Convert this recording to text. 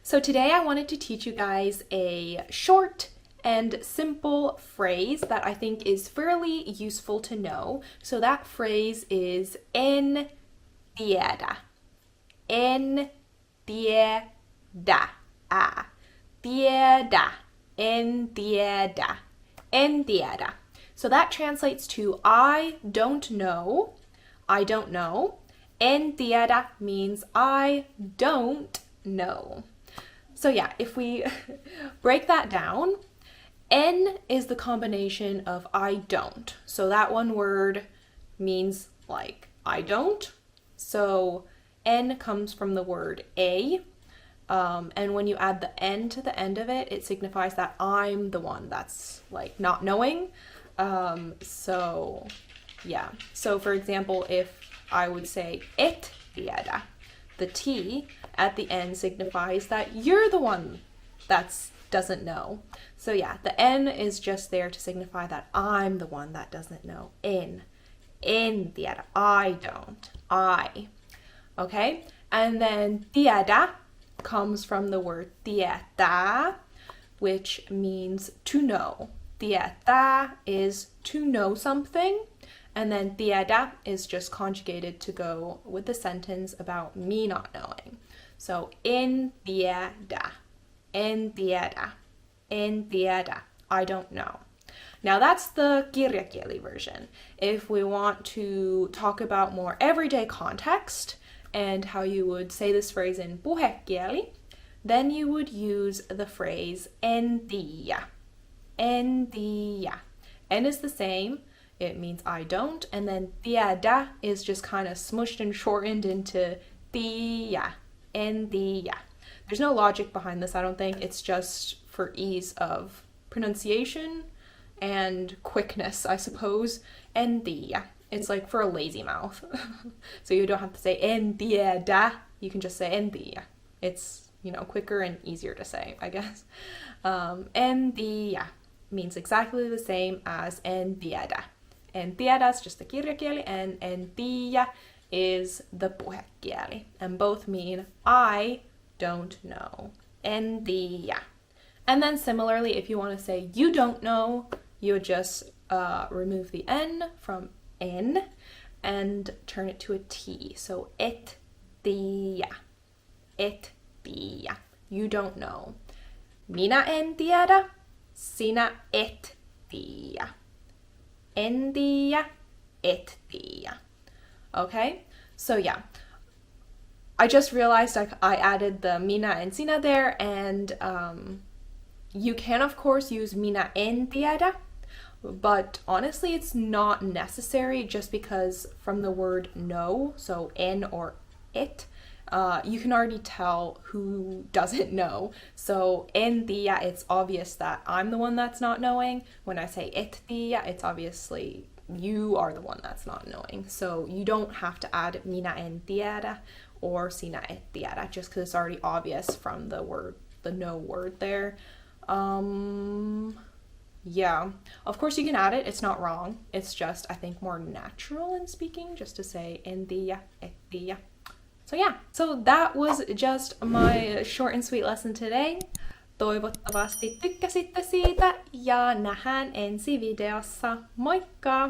So today I wanted to teach you guys a short and simple phrase that I think is fairly useful to know. So that phrase is en tiedä. En tiedä. Tiedä. En tiedä. En tiedä. So that translates to I don't know. I don't know. En tiedä means I don't know. So yeah, if we break that down, en is the combination of I don't. So that one word means like I don't. So en comes from the word a. And when you add the n to the end of it, it signifies that I'm the one that's like not knowing. So yeah. So for example, if I would say et tiedä, the T at the end signifies that you're the one that doesn't know. So yeah, the N is just there to signify that I'm the one that doesn't know. En tiedä. I don't. I. Okay? And then tiedä comes from the word tietää, which means to know. Tietää is to know something. And then tiedä is just conjugated to go with the sentence about me not knowing. So en tiedä, en tiedä, en tiedä, I don't know. Now that's the kirjakieli version. If we want to talk about more everyday context and how you would say this phrase in puhekieli, then you would use the phrase en tiiä. En tiiä. En is the same. It means I don't, and then tiedä is just kind of smushed and shortened into tiiä, en tiiä. There's no logic behind this, I don't think. It's just for ease of pronunciation and quickness, I suppose. En tiiä. It's like for a lazy mouth. So you don't have to say en tiedä, you can just say en tiiä. It's, quicker and easier to say, I guess. En tiiä means exactly the same as en tiedä. En tiedä is just the kirjakieli, and en tiiä is the puhekieli. And both mean I don't know. En tiiä. And then similarly, if you want to say you don't know, you would just remove the N from en and turn it to a T. So et tiiä. Et tiiä. You don't know. Minä en tiedä. Sinä et tiedä. En tiedä, et tiedä. Okay? So yeah. I just realized I added the minä and sinä there, and you can of course use minä en tiedä, but honestly it's not necessary just because from the word know, so en or it, you can already tell who doesn't know. So en tiedä, it's obvious that I'm the one that's not knowing. When I say et tiedä, it's obviously you are the one that's not knowing. So you don't have to add minä en tiedä or sinä et tiedä just because it's already obvious from the word, the no word there. Yeah, of course you can add it, it's not wrong. It's just, I think, more natural in speaking just to say en tiedä, et tiedä. So yeah, so that was just my short and sweet lesson today. Toivottavasti tykkäsitte siitä ja nähdään ensi videossa. Moikka!